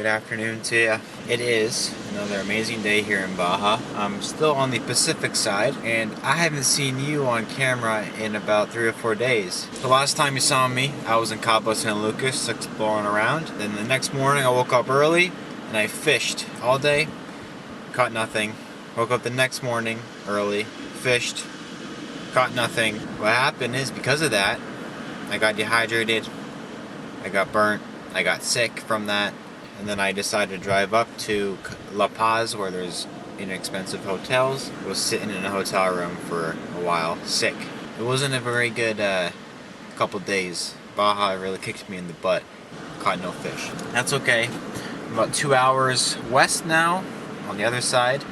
good afternoon to you. It is another amazing day here in Baja. I'm still on the Pacific side, and I haven't seen you on camera in about 3 or 4 days. The last time you saw me, I was in Cabo San Lucas exploring around. Then the next morning I woke up early and I fished all day, caught nothing. Woke up the next morning early, fished, caught nothing. What happened is, because of that, I got dehydrated, I got burnt, I got sick from that, and then I decided to drive up to La Paz where there's inexpensive hotels. I was sitting in a hotel room for a while, sick. It wasn't a very good couple days. Baja really kicked me in the butt. Caught no fish. That's okay. I'm about 2 hours west now, on the other side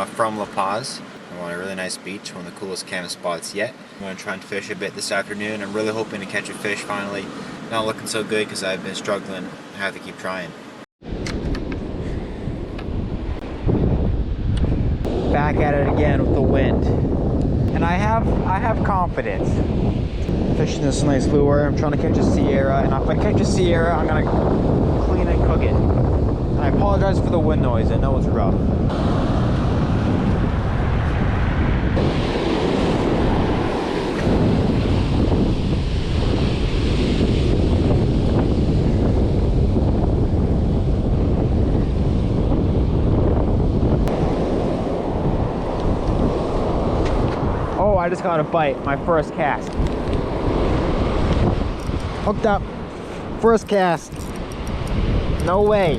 from La Paz. I'm on a really nice beach, one of the coolest camping spots yet. I'm going to try and fish a bit this afternoon. I'm really hoping to catch a fish finally. Not looking so good because I've been struggling. I have to keep trying. Back at it again with the wind. And I have confidence. Fishing this nice lure. I'm trying to catch a Sierra, and if I catch a Sierra, I'm going to clean and cook it. And I apologize for the wind noise. I know it's rough. Oh, I just got a bite, my first cast. Hooked up, first cast. No way.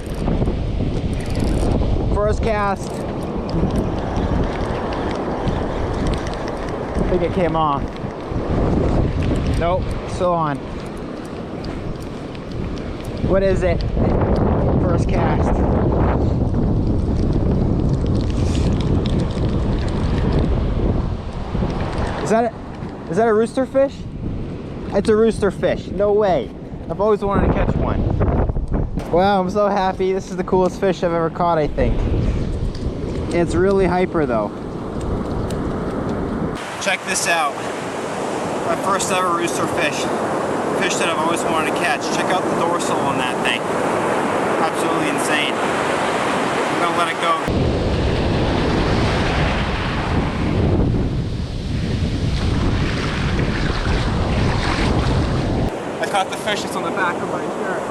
First cast. I think it came off. Nope, still on. What is it? First cast. Is that a rooster fish? It's a rooster fish. No way. I've always wanted to catch one. Wow, I'm so happy. This is the coolest fish I've ever caught, I think. It's really hyper though. Check this out. My first ever rooster fish. Fish that I've always wanted to catch. Check out the dorsal on that thing. Absolutely insane. I'm gonna let it go. Caught the fish that's on the back of my shirt.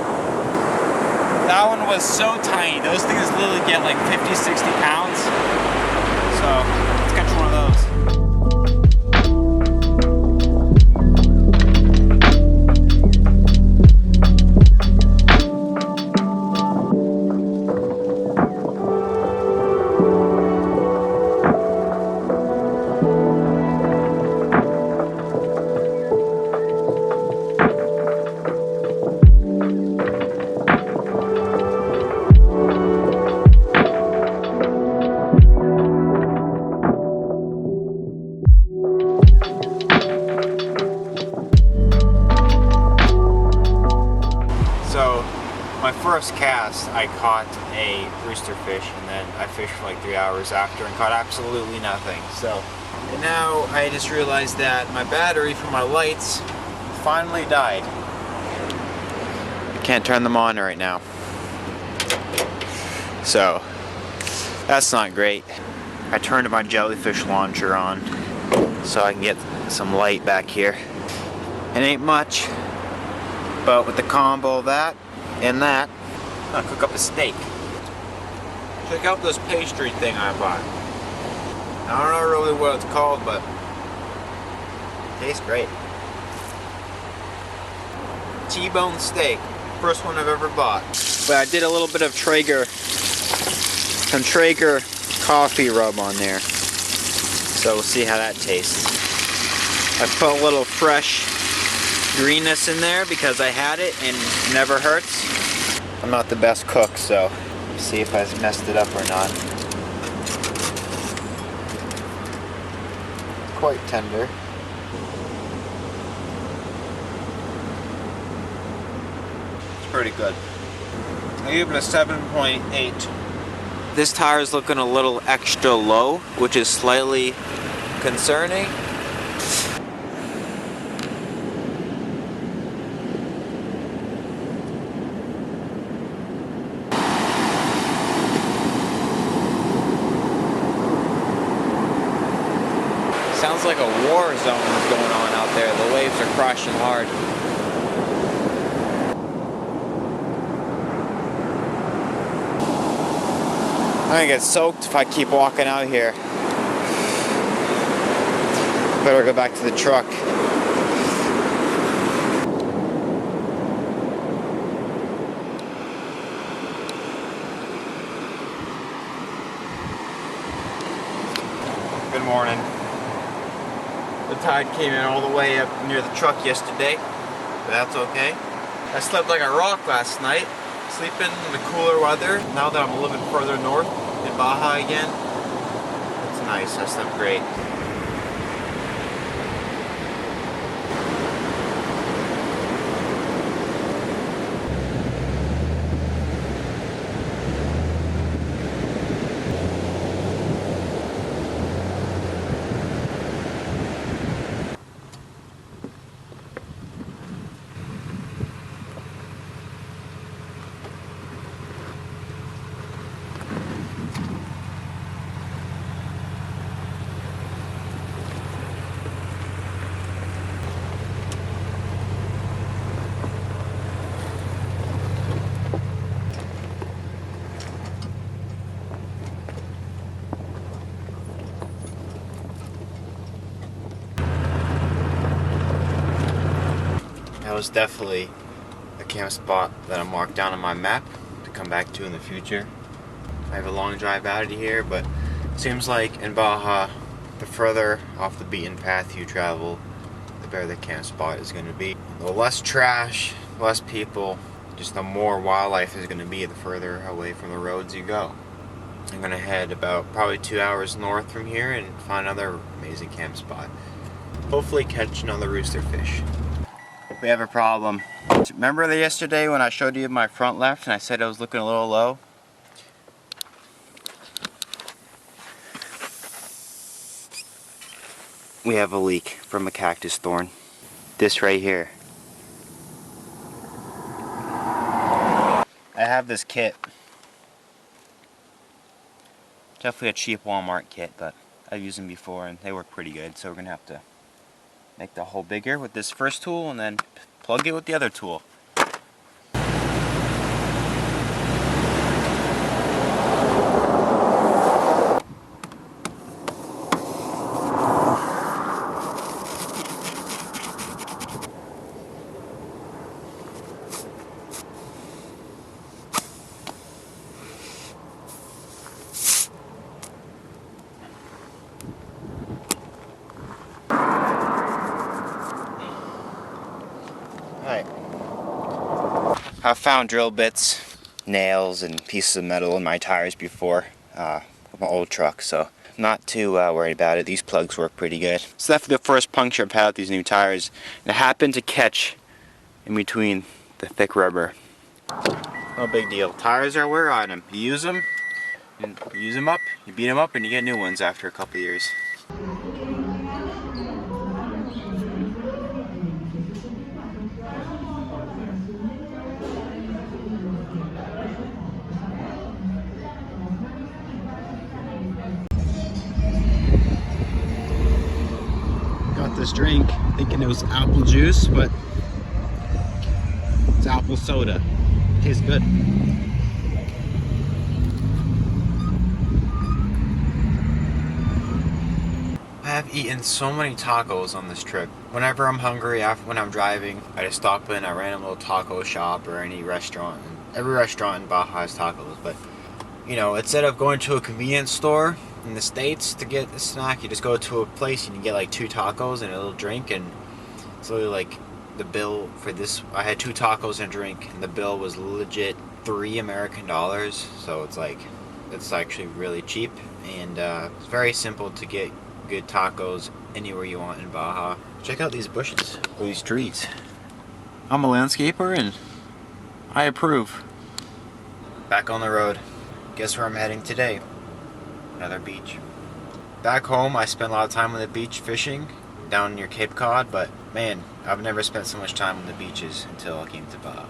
That one was so tiny. Those things literally get like 50, 60 pounds. So let's catch one of those. My first cast, I caught a rooster fish, and then I fished for like 3 hours after and caught absolutely nothing. So now I just realized that my battery for my lights finally died. I can't turn them on right now. So that's not great. I turned my jellyfish launcher on so I can get some light back here. It ain't much, but with the combo of that and that, I'll cook up a steak. Check out this pastry thing I bought. I don't know really what it's called, but it tastes great. T-bone steak. First one I've ever bought. But I did a little bit of some Traeger coffee rub on there. So we'll see how that tastes. I put a little fresh greenness in there because I had it and it never hurts. I'm not the best cook, so see if I messed it up or not. Quite tender. It's pretty good. I give it a 7.8. This tire is looking a little extra low, which is slightly concerning. like a war zone going on out there. The waves are crashing hard. I'm gonna get soaked if I keep walking out here. Better go back to the truck. Good morning. The tide came in all the way up near the truck yesterday, but that's okay. I slept like a rock last night, sleeping in the cooler weather. Now that I'm a little bit further north in Baja again, it's nice. I slept great. That was definitely a camp spot that I marked down on my map to come back to in the future. I have a long drive out of here, but it seems like in Baja, the further off the beaten path you travel, the better the camp spot is going to be. The less trash, less people, just the more wildlife is going to be the further away from the roads you go. I'm going to head about probably 2 hours north from here and find another amazing camp spot. Hopefully catch another rooster fish. We have a problem. Remember yesterday when I showed you my front left and I said I was looking a little low? We have a leak from a cactus thorn. This right here. I have this kit. Definitely a cheap Walmart kit, but I've used them before and they work pretty good, so we're gonna have to make the hole bigger with this first tool and then plug it with the other tool. I've found drill bits, nails, and pieces of metal in my tires before with my old truck, so I'm not too worried about it. These plugs work pretty good. So that's the first puncture I've had with these new tires. And it happened to catch in between the thick rubber. No big deal. Tires are a wear item. You use them, and you use them up, you beat them up, and you get new ones after a couple years. This drink thinking it was apple juice, but it's apple soda. It tastes good. I have eaten so many tacos on this trip. Whenever I'm hungry, when I'm driving, I just stop in a random little taco shop or any restaurant. Every restaurant in Baja has tacos, but you know, instead of going to a convenience store in the States to get a snack, you just go to a place and you get like 2 tacos and a little drink, and it's literally like the bill for this. I had 2 tacos and a drink, and the bill was legit $3 American. So it's like, it's actually really cheap, and it's very simple to get good tacos anywhere you want in Baja. Check out these bushes, or these trees. I'm a landscaper and I approve. Back on the road. Guess where I'm heading today? Another beach. Back home, I spent a lot of time on the beach fishing down near Cape Cod, but man, I've never spent so much time on the beaches until I came to Baja.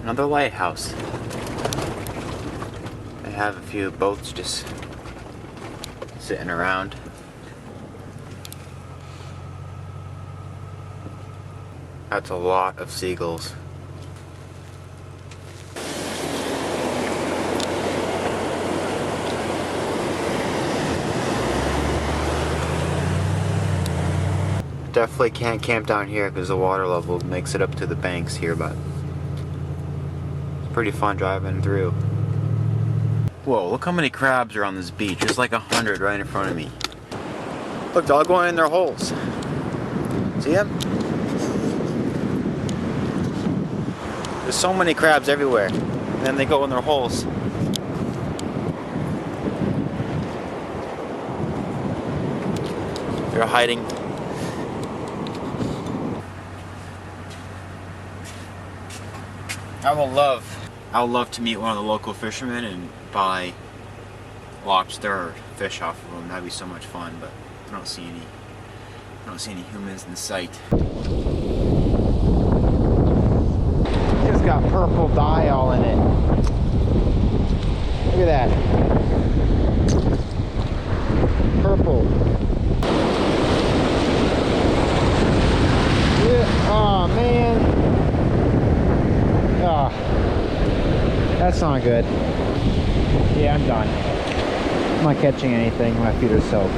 Another lighthouse. They have a few boats just sitting around. That's a lot of seagulls. Definitely can't camp down here because the water level makes it up to the banks here, but it's pretty fun driving through. Whoa, look how many crabs are on this beach. There's like 100 right in front of me. Look, they're all going in their holes. See them? There's so many crabs everywhere. And then they go in their holes. They're hiding. I would love to meet one of the local fishermen and buy lobster or fish off of them. That'd be so much fun, but I don't see any humans in sight. Just got purple dye all in it. Look at that. Purple. Yeah. Oh man. Oh, that's not good. Yeah, I'm done. I'm not catching anything. My feet are soaked.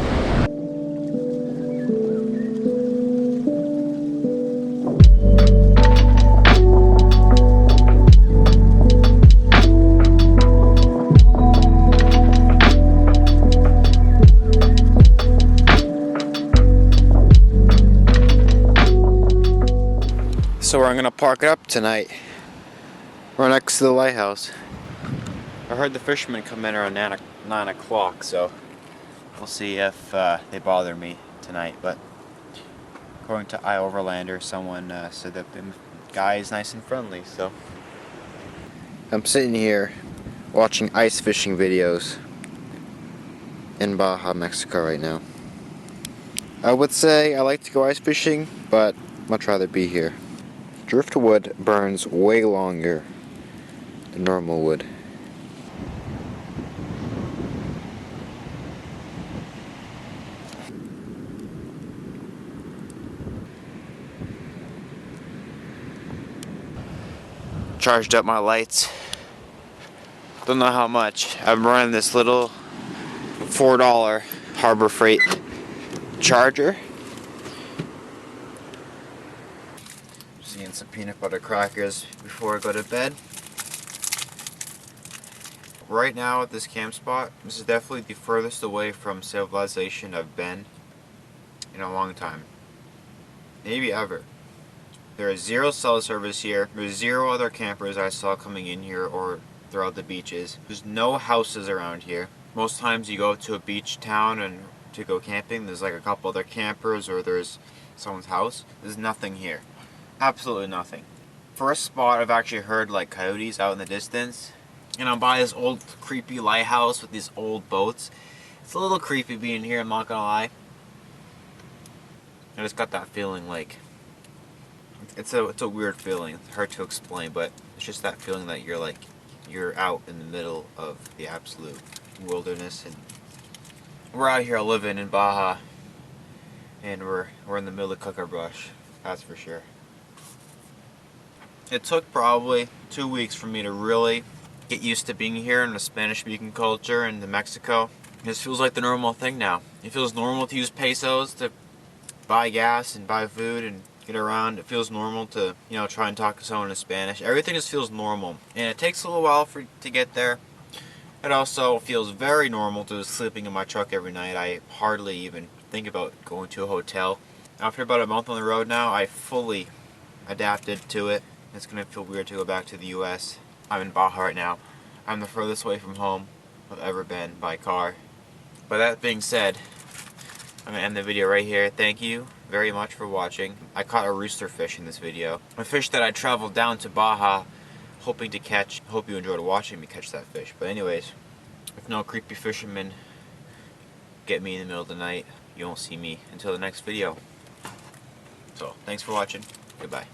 So we're gonna park up tonight. We're next to the lighthouse. I heard the fishermen come in around 9 o'clock, so we'll see if they bother me tonight. But according to iOverlander, someone said that the guy is nice and friendly, so. I'm sitting here watching ice fishing videos in Baja, Mexico right now. I would say I like to go ice fishing, but much rather be here. Driftwood burns way longer than normal wood. Charged up my lights. Don't know how much. I'm running this little $4 Harbor Freight charger. Eating some peanut butter crackers before I go to bed. Right now at this camp spot, this is definitely the furthest away from civilization I've been in a long time. Maybe ever. There is zero cell service here. There's zero other campers I saw coming in here or throughout the beaches. There's no houses around here. Most times you go to a beach town and to go camping, there's like a couple other campers or there's someone's house. There's nothing here. Absolutely nothing. First spot I've actually heard like coyotes out in the distance. And I'm by this old creepy lighthouse with these old boats. It's a little creepy being here, I'm not gonna lie. I just got that feeling like it's a weird feeling. It's hard to explain, but it's just that feeling that you're out in the middle of the absolute wilderness, and we're out here living in Baja, and we're in the middle of cooker brush. That's for sure. It took probably 2 weeks for me to really get used to being here in the Spanish-speaking culture and in Mexico. This feels like the normal thing now. It feels normal to use pesos to buy gas and buy food and get around. It feels normal to, try and talk to someone in Spanish. Everything just feels normal. And it takes a little while to get there. It also feels very normal to sleeping in my truck every night. I hardly even think about going to a hotel. After about a month on the road now, I fully adapted to it. It's going to feel weird to go back to the US. I'm in Baja right now. I'm the furthest away from home I've ever been by car. But that being said, I'm going to end the video right here. Thank you very much for watching. I caught a rooster fish in this video. A fish that I traveled down to Baja hoping to catch. Hope you enjoyed watching me catch that fish. But anyways, if no creepy fishermen get me in the middle of the night, you won't see me until the next video. So, thanks for watching. Goodbye.